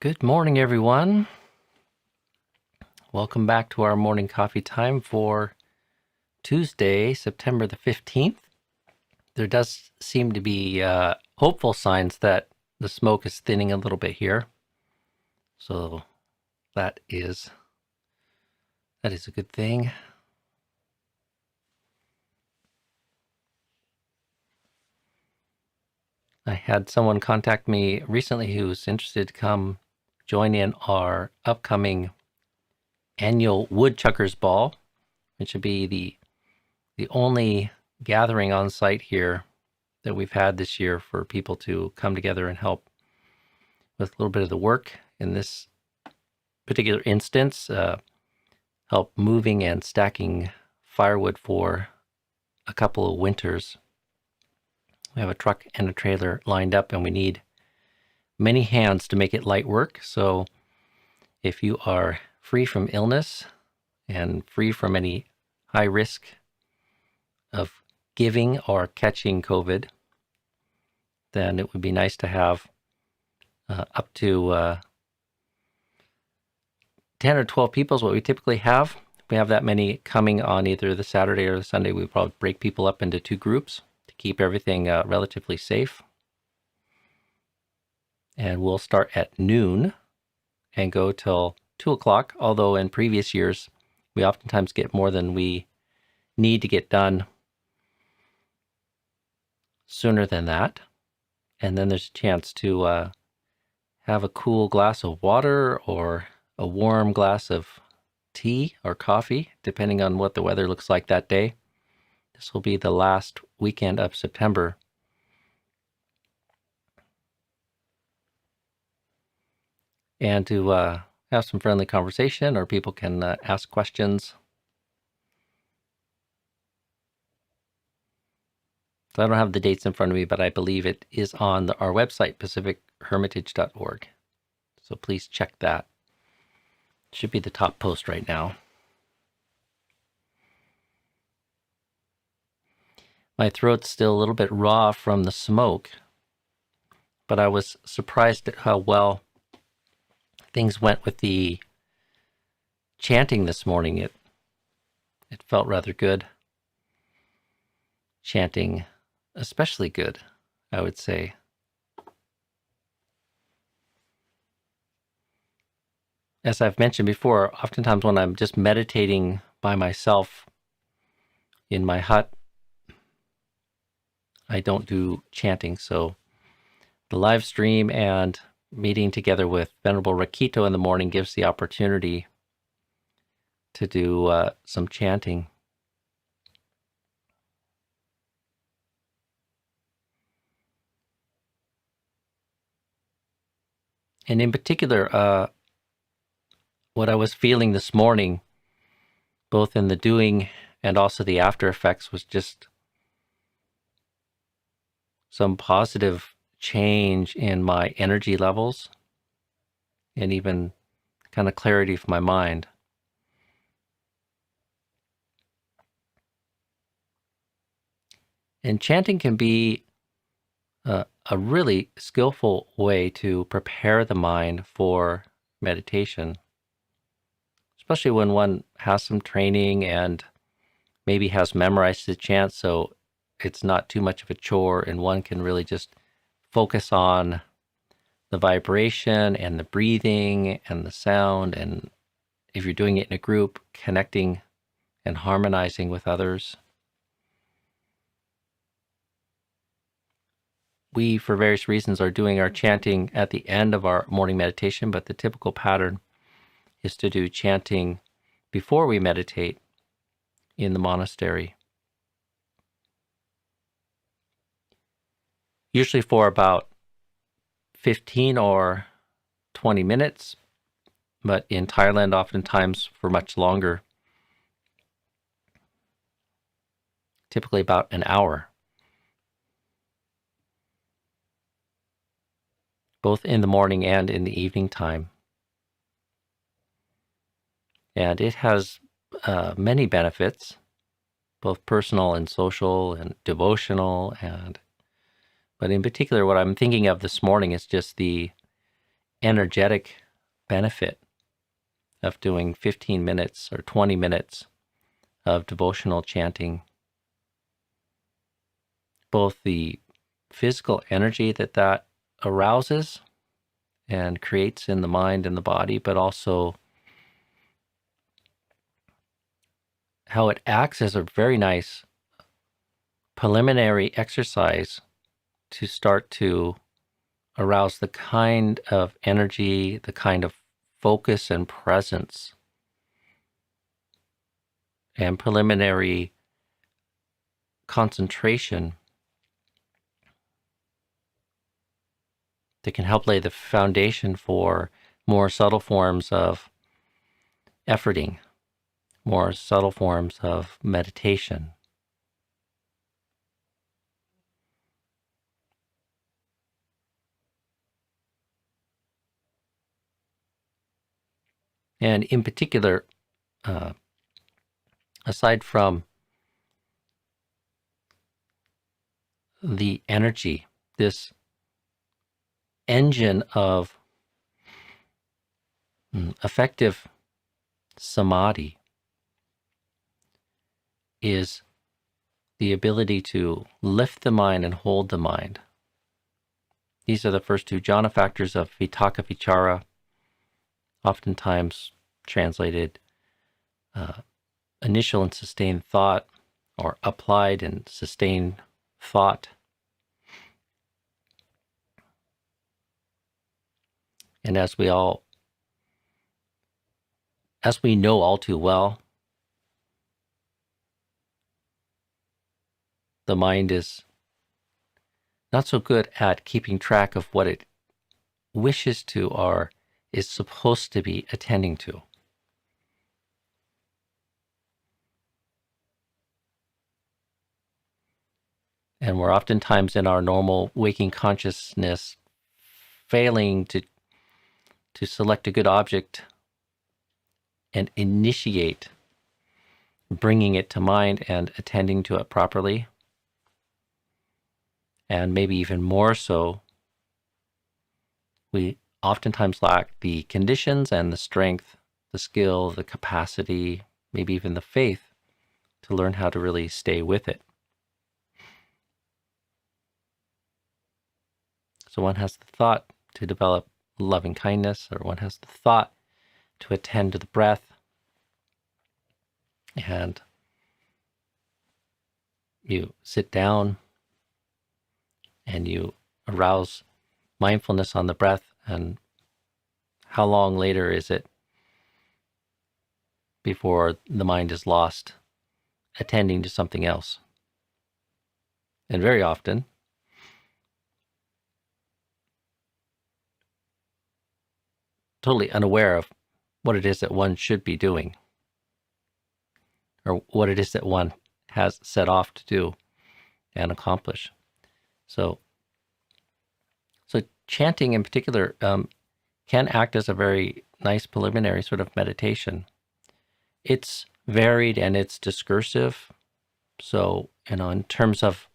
Good morning, everyone. Welcome back to our morning coffee time for Tuesday, September the 15th. There does seem to be hopeful signs that the smoke is thinning a little bit here. So that is a good thing. I had someone contact me recently who's interested to come join in our upcoming annual Woodchuckers Ball, which would be the only gathering on site here that we've had this year for people to come together and help with a little bit of the work in this particular instance, help moving and stacking firewood for a couple of winters. We have a truck and a trailer lined up, and we need many hands to make it light work. So if you are free from illness and free from any high risk of giving or catching COVID, then it would be nice to have up to 10 or 12 people is what we typically have. If we have that many coming on either the Saturday or the Sunday, we probably break people up into two groups to keep everything relatively safe. And we'll start at noon and go till 2 o'clock, although in previous years, we oftentimes get more than we need to get done sooner than that. And then there's a chance to have a cool glass of water or a warm glass of tea or coffee, depending on what the weather looks like that day. This will be the last weekend of September. And to have some friendly conversation, or people can ask questions. So I don't have the dates in front of me, but I believe it is on our website, pacifichermitage.org. So please check that. It should be the top post right now. My throat's still a little bit raw from the smoke, but I was surprised at how well things went with the chanting this morning. It felt rather good. Chanting especially good, I would say. As I've mentioned before, oftentimes when I'm just meditating by myself in my hut, I don't do chanting. So the live stream and meeting together with Venerable Rakito in the morning gives the opportunity to do some chanting. And in particular, what I was feeling this morning, both in the doing and also the after effects, was just some positive change in my energy levels and even kind of clarity of my mind. And chanting can be a really skillful way to prepare the mind for meditation, especially when one has some training and maybe has memorized the chant, so it's not too much of a chore, and one can really just focus on the vibration and the breathing and the sound, and if you're doing it in a group, connecting and harmonizing with others. We, for various reasons, are doing our chanting at the end of our morning meditation, but the typical pattern is to do chanting before we meditate in the monastery. Usually for about 15 or 20 minutes, but in Thailand, oftentimes for much longer, typically about an hour, both in the morning and in the evening time. And it has many benefits, both personal and social and devotional. But in particular, what I'm thinking of this morning is just the energetic benefit of doing 15 minutes or 20 minutes of devotional chanting. Both the physical energy that arouses and creates in the mind and the body, but also how it acts as a very nice preliminary exercise to start to arouse the kind of energy, the kind of focus and presence and preliminary concentration that can help lay the foundation for more subtle forms of efforting, more subtle forms of meditation. And in particular, aside from the energy, this engine of effective samadhi is the ability to lift the mind and hold the mind. These are the first two jhana factors of vitakka vichara, oftentimes translated initial and sustained thought, or applied and sustained thought. And as we know all too well, the mind is not so good at keeping track of what it wishes to or is supposed to be attending to. And we're oftentimes in our normal waking consciousness failing to select a good object and initiate bringing it to mind and attending to it properly. And maybe even more so, we oftentimes lack the conditions and the strength, the skill, the capacity, maybe even the faith to learn how to really stay with it. So one has the thought to develop loving kindness, or one has the thought to attend to the breath, and you sit down and you arouse mindfulness on the breath, and how long later is it before the mind is lost attending to something else? And very often, totally unaware of what it is that one should be doing, or what it is that one has set off to do and accomplish. So chanting in particular can act as a very nice preliminary sort of meditation. It's varied and it's discursive. So, in terms of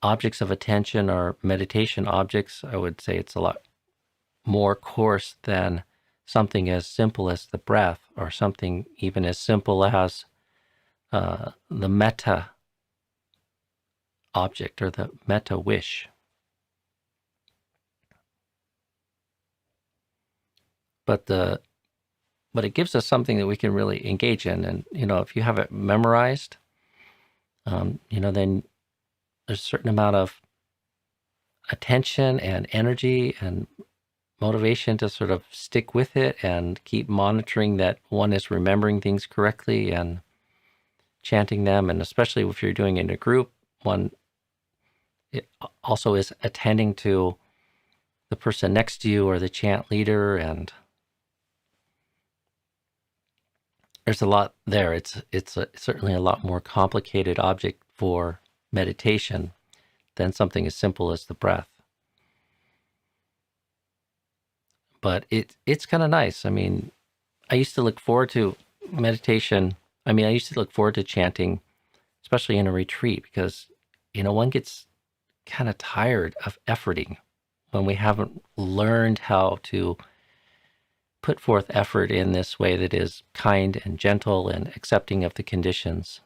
objects of attention or meditation objects, I would say it's a lot more coarse than something as simple as the breath, or something even as simple as the metta object or the metta wish. But it gives us something that we can really engage in. And, if you have it memorized, then there's a certain amount of attention and energy and motivation to sort of stick with it and keep monitoring that one is remembering things correctly and chanting them. And especially if you're doing it in a group, it also is attending to the person next to you or the chant leader, and there's a lot there. It's certainly a lot more complicated object for meditation than something as simple as the breath. But it's kind of nice. I mean, I used to look forward to meditation. I used to look forward to chanting, especially in a retreat, because, one gets kind of tired of efforting when we haven't learned how to put forth effort in this way that is kind and gentle and accepting of the conditions.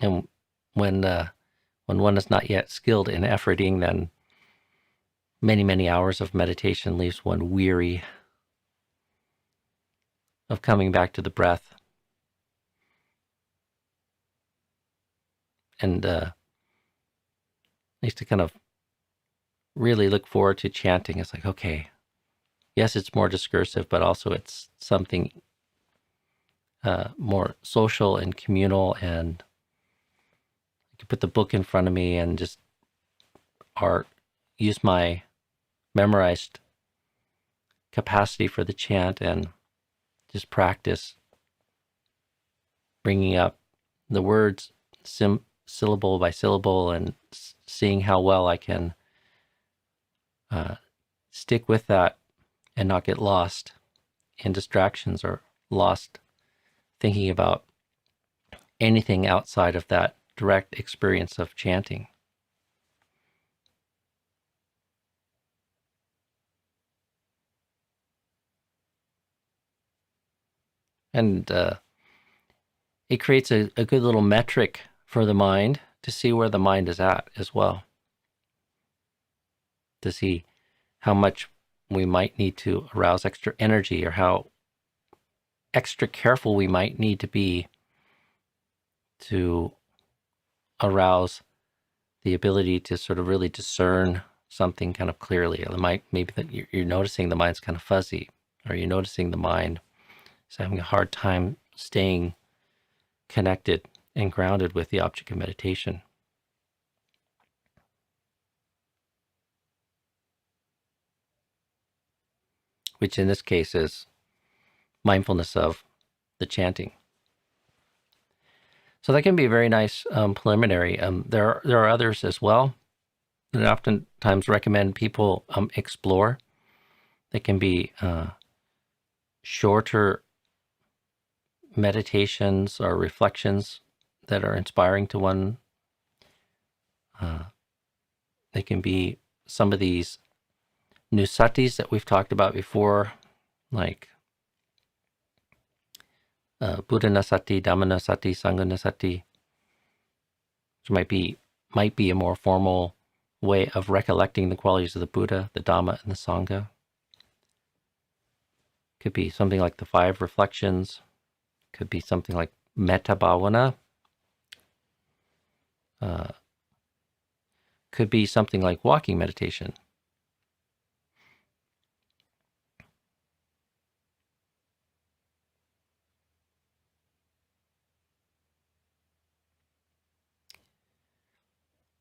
And when one is not yet skilled in efforting, then many, many hours of meditation leaves one weary of coming back to the breath. And I used to kind of really look forward to chanting. It's like, okay, yes, it's more discursive, but also it's something more social and communal, and I could put the book in front of me and just use my memorized capacity for the chant and just practice bringing up the words syllable by syllable and seeing how well I can stick with that and not get lost in distractions or lost thinking about anything outside of that direct experience of chanting. And it creates a good little metric for the mind to see where the mind is at as well, to see how much we might need to arouse extra energy, or how extra careful we might need to be to arouse the ability to sort of really discern something kind of clearly. Maybe that you're noticing the mind's kind of fuzzy, or you're noticing the mind is having a hard time staying connected and grounded with the object of meditation. Which in this case is mindfulness of the chanting. So that can be a very nice preliminary. There are others as well that I oftentimes recommend people explore. They can be shorter meditations or reflections that are inspiring to one. They can be some of these nusatis that we've talked about before, like Buddha Nasati, Dhamma Nasati, Sangha Nasati, which might be a more formal way of recollecting the qualities of the Buddha, the Dhamma, and the Sangha. Could be something like the 5 reflections. Could be something like Metta Bhavana. Could be something like walking meditation.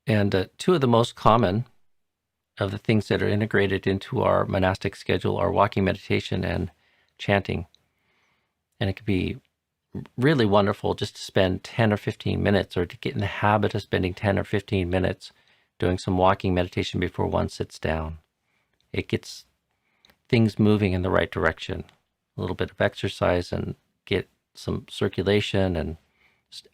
And 2 of the most common of the things that are integrated into our monastic schedule are walking meditation and chanting. And it could be really wonderful just to spend 10 or 15 minutes, or to get in the habit of spending 10 or 15 minutes doing some walking meditation before one sits down. It gets things moving in the right direction. A little bit of exercise and get some circulation, and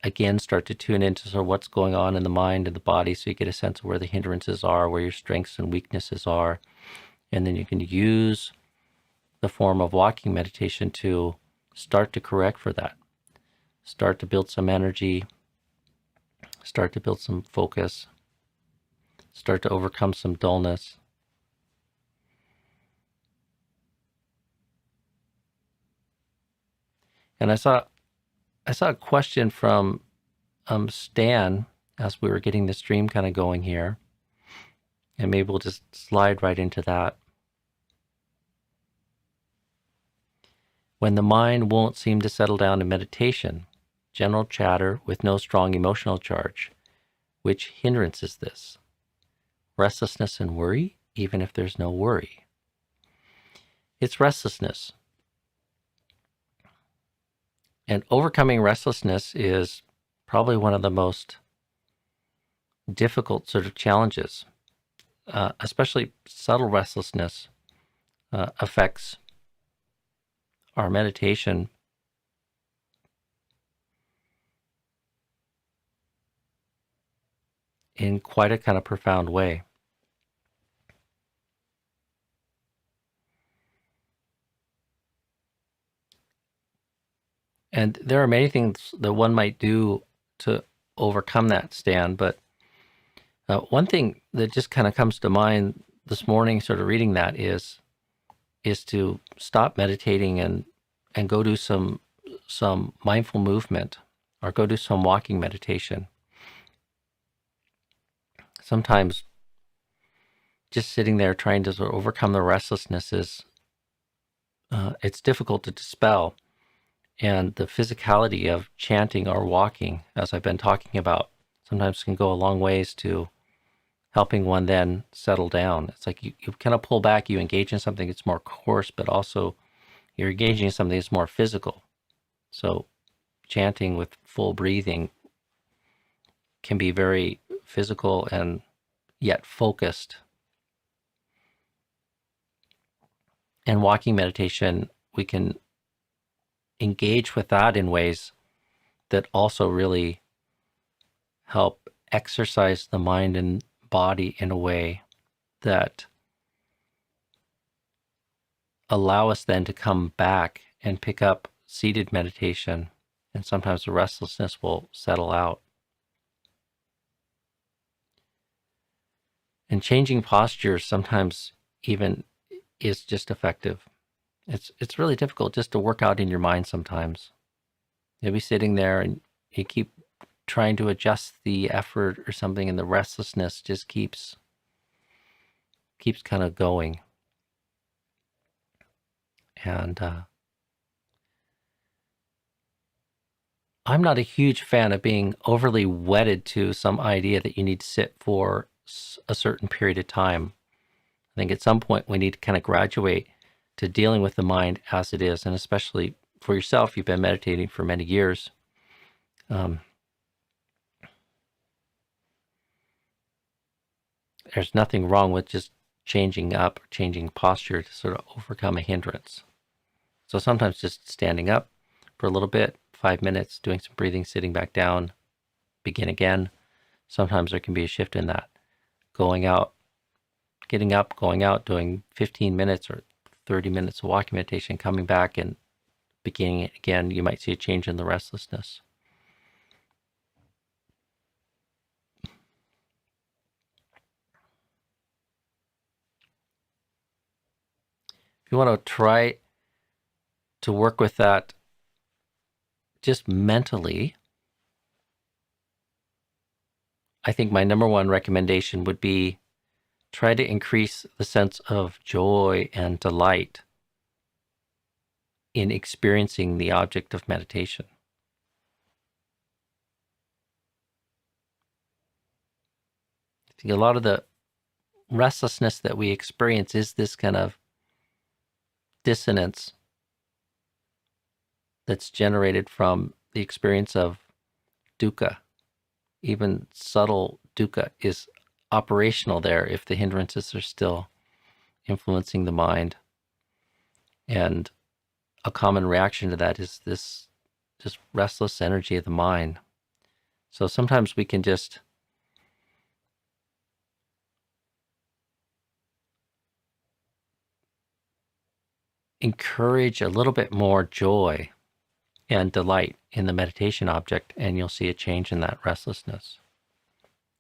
again start to tune into sort of what's going on in the mind and the body, so you get a sense of where the hindrances are, where your strengths and weaknesses are. And then you can use the form of walking meditation to start to correct for that. Start to build some energy, start to build some focus, start to overcome some dullness. And I saw a question from Stan as we were getting the stream kind of going here, and maybe we'll just slide right into that. When the mind won't seem to settle down in meditation, general chatter with no strong emotional charge, which hindrance is this? Restlessness and worry, even if there's no worry? It's restlessness. And overcoming restlessness is probably one of the most difficult sort of challenges. Especially subtle restlessness affects our meditation in quite a kind of profound way. And there are many things that one might do to overcome that stand, but one thing that just kind of comes to mind this morning, sort of reading that, is to stop meditating and go do some mindful movement, or go do some walking meditation. Sometimes just sitting there trying to sort of overcome the restlessness is it's difficult to dispel. And the physicality of chanting or walking, as I've been talking about, sometimes can go a long ways to helping one then settle down. It's like you kind of pull back, you engage in something that's more coarse, but also you're engaging in something that's more physical. So chanting with full breathing can be very physical and yet focused. And walking meditation, we can engage with that in ways that also really help exercise the mind and body in a way that allow us then to come back and pick up seated meditation, and sometimes the restlessness will settle out. And changing postures sometimes even is just effective. It's really difficult just to work out in your mind sometimes. You'll be sitting there and you keep trying to adjust the effort or something, and the restlessness just keeps kind of going. And I'm not a huge fan of being overly wedded to some idea that you need to sit for a certain period of time. I think at some point we need to kind of graduate to dealing with the mind as it is, and especially for yourself, you've been meditating for many years. There's nothing wrong with just changing up, changing posture to sort of overcome a hindrance. So sometimes just standing up for a little bit, 5 minutes, doing some breathing, sitting back down, begin again. Sometimes there can be a shift in that. Going out, getting up, going out, doing 15 minutes or 30 minutes of walking meditation, coming back and beginning it again. You might see a change in the restlessness. If you want to try to work with that just mentally, I think my number one recommendation would be try to increase the sense of joy and delight in experiencing the object of meditation. I think a lot of the restlessness that we experience is this kind of dissonance that's generated from the experience of dukkha. Even subtle dukkha is operational there if the hindrances are still influencing the mind. And a common reaction to that is this just restless energy of the mind. So sometimes we can just encourage a little bit more joy and delight in the meditation object, and you'll see a change in that restlessness.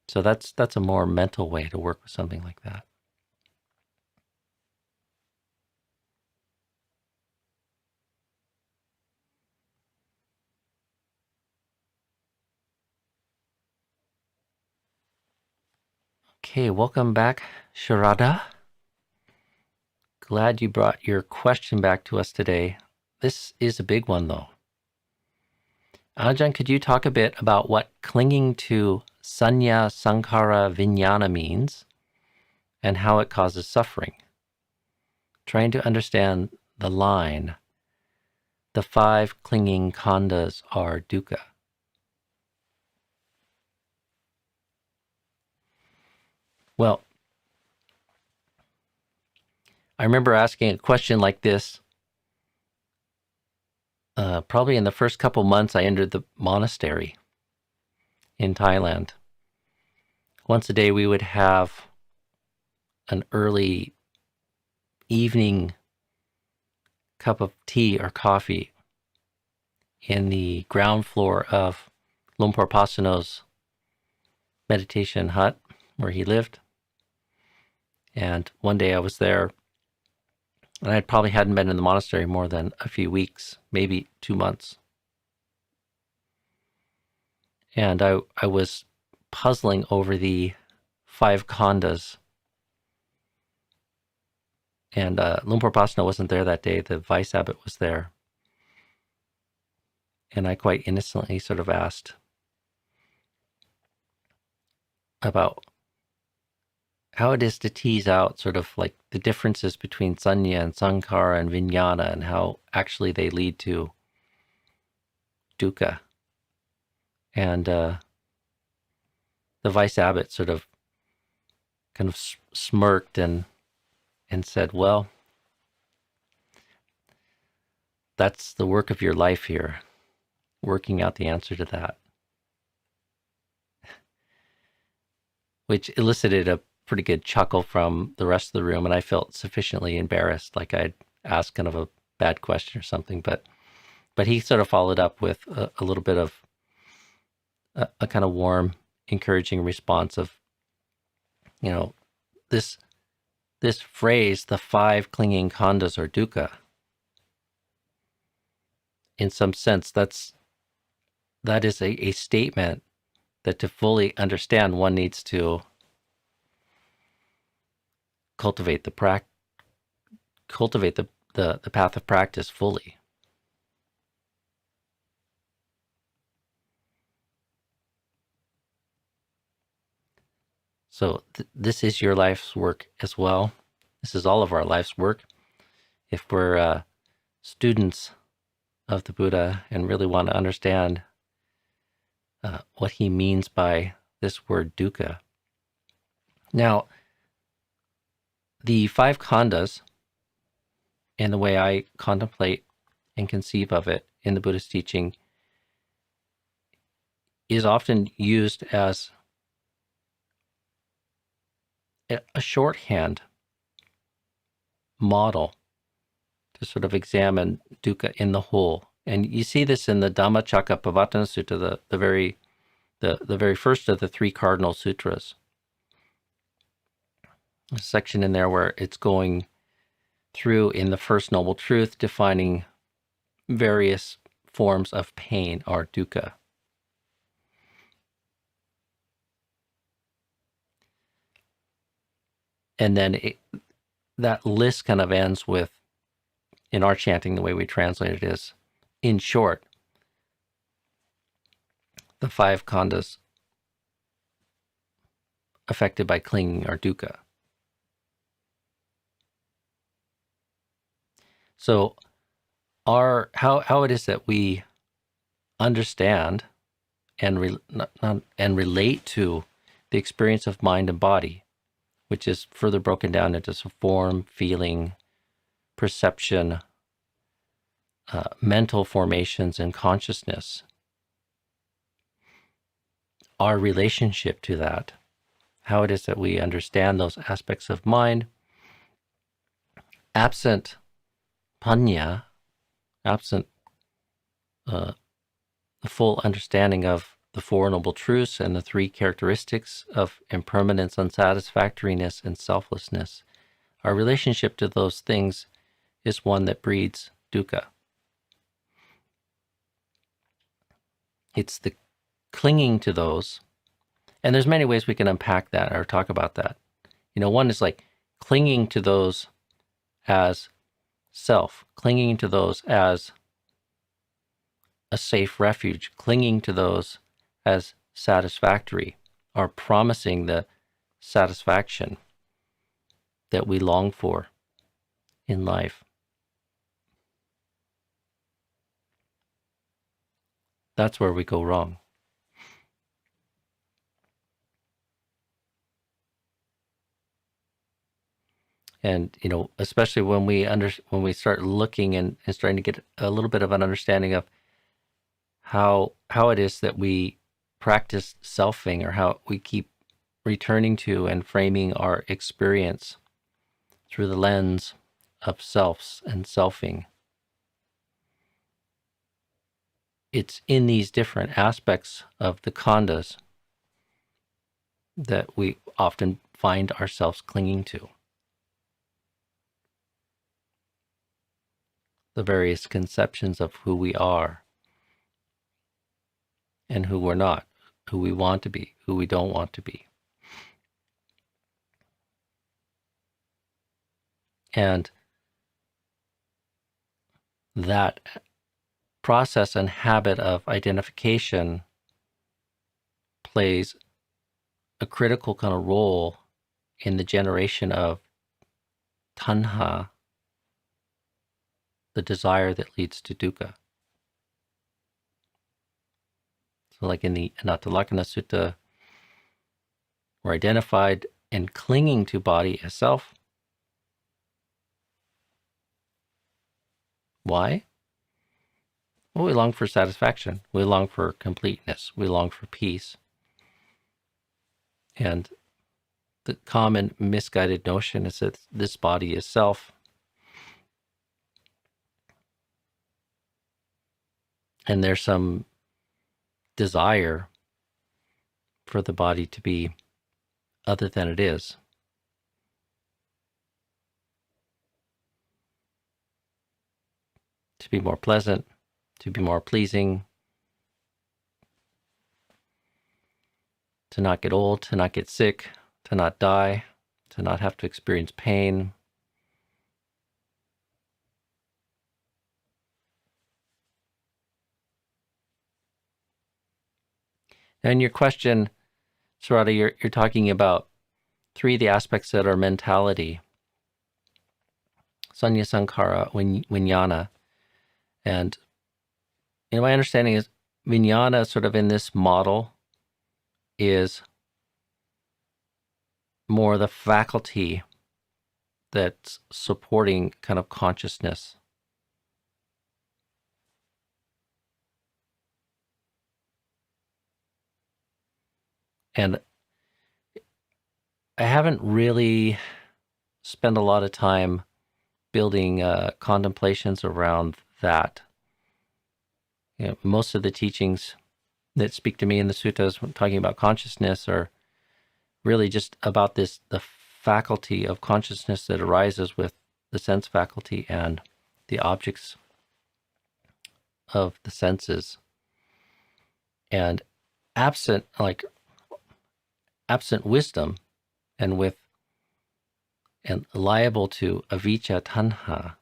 So that's a more mental way to work with something like that. Okay, welcome back, Sharada. Glad you brought your question back to us today. This is a big one, though. Ajahn, could you talk a bit about what clinging to sanya, sankhara, vijnana means and how it causes suffering? Trying to understand the line, the 5 clinging khandhas are dukkha. Well, I remember asking a question like this probably in the first couple months I entered the monastery in Thailand. once a day we would have an early evening cup of tea or coffee in the ground floor of Lumpur Pasano's meditation hut where he lived. And one day I was there, and I probably hadn't been in the monastery more than a few weeks, maybe 2 months. And I was puzzling over the 5 khandhas. And Lumpur Pasano wasn't there that day. The vice abbot was there. And I quite innocently sort of asked about how it is to tease out sort of like the differences between sanya and sankhara and vijnana, and how actually they lead to dukkha. And the vice abbot sort of kind of smirked and said, well, that's the work of your life here, working out the answer to that. Which elicited a pretty good chuckle from the rest of the room, and I felt sufficiently embarrassed, like I'd asked kind of a bad question or something. But he sort of followed up with a little bit of a kind of warm, encouraging response of, you know, this phrase, the 5 clinging khandhas are dukkha. In some sense, that is a statement that to fully understand, one needs to cultivate the path of practice fully. So this is your life's work as well. This is all of our life's work. If we're students of the Buddha and really want to understand what he means by this word dukkha. Now, the 5 khandhas, and the way I contemplate and conceive of it in the Buddhist teaching, is often used as a shorthand model to sort of examine dukkha in the whole. And you see this in the Dhammacakkappavattana Sutta, the very first of the 3 cardinal sutras. A section in there where it's going through in the first noble truth, defining various forms of pain or dukkha. And then that list kind of ends with, in our chanting, the way we translate it is, in short, the 5 khandhas affected by clinging are dukkha. So how it is that we understand and relate to the experience of mind and body, which is further broken down into form, feeling, perception, mental formations, and consciousness. Our relationship to that, how it is that we understand those aspects of mind, absent panya, absent the full understanding of the 4 noble truths and the 3 characteristics of impermanence, unsatisfactoriness, and selflessness. Our relationship to those things is one that breeds dukkha. It's the clinging to those, and there's many ways we can unpack that or talk about that. One is like clinging to those as self, clinging to those as a safe refuge, clinging to those as satisfactory, or promising the satisfaction that we long for in life. That's where we go wrong. And especially when we start looking and starting to get a little bit of an understanding of how it is that we practice selfing, or how we keep returning to and framing our experience through the lens of selves and selfing. It's in these different aspects of the khandhas that we often find ourselves clinging to. The various conceptions of who we are and who we're not, who we want to be, who we don't want to be. And that process and habit of identification plays a critical kind of role in the generation of tanha, the desire that leads to dukkha. So like in the Anatta Sutta, we're identified and clinging to body as self. Why? Well, we long for satisfaction. We long for completeness. We long for peace. And the common misguided notion is that this body is self. And there's some desire for the body to be other than it is. To be more pleasant, to be more pleasing, to not get old, to not get sick, to not die, to not have to experience pain. And your question, Sarada, you're talking about three of the aspects that are mentality: Sanya, Sankara, Vijnana. And my understanding is Vijnana, sort of in this model, is more the faculty that's supporting kind of consciousness. And I haven't really spent a lot of time building contemplations around that. Most of the teachings that speak to me in the suttas when talking about consciousness are really just about the faculty of consciousness that arises with the sense faculty and the objects of the senses. And absent wisdom and liable to avijja tanha,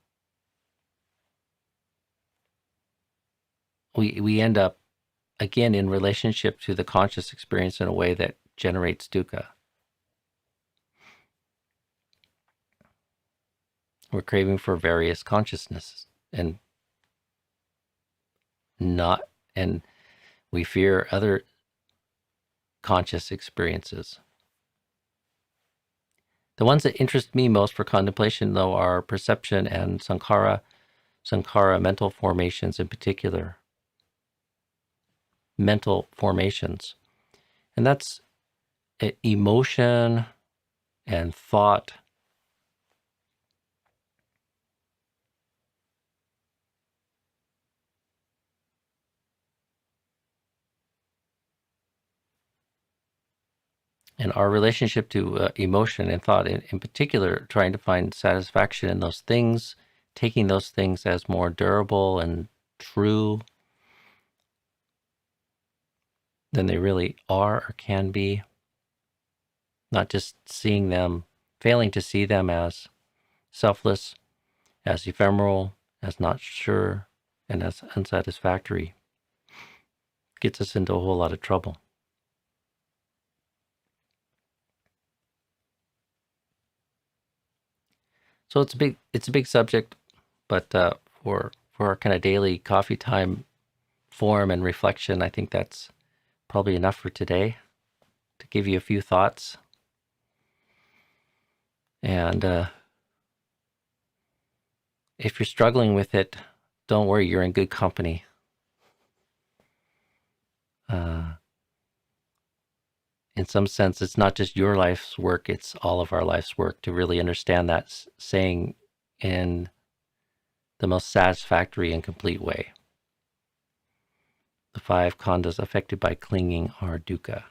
we end up again in relationship to the conscious experience in a way that generates dukkha. We're craving for various consciousnesses and we fear other conscious experiences. The ones that interest me most for contemplation, though, are perception and sankhara mental formations in particular. Mental formations. And that's emotion and thought. And our relationship to emotion and thought in particular, trying to find satisfaction in those things, taking those things as more durable and true than they really are or can be. Not just seeing them, failing to see them as selfless, as ephemeral, as not sure, and as unsatisfactory. Gets us into a whole lot of trouble. So it's a big subject, but for our kind of daily coffee time form and reflection, I think that's probably enough for today to give you a few thoughts. And if you're struggling with it, don't worry, you're in good company. in some sense, it's not just your life's work, it's all of our life's work to really understand that saying in the most satisfactory and complete way. The 5 khandhas affected by clinging are dukkha.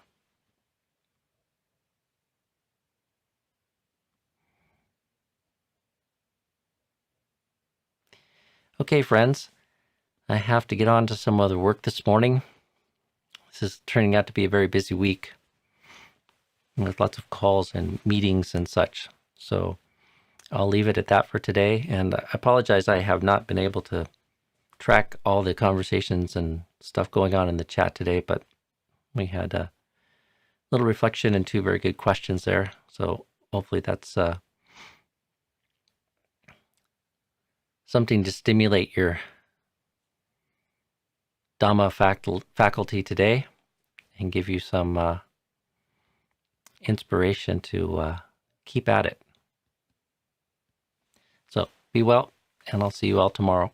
Okay, friends, I have to get on to some other work this morning. This is turning out to be a very busy week with lots of calls and meetings and such. So I'll leave it at that for today. And I apologize, I have not been able to track all the conversations and stuff going on in the chat today, but we had a little reflection and 2 very good questions there. So hopefully that's something to stimulate your Dhamma faculty today and give you some inspiration to keep at it. So be well, and I'll see you all tomorrow.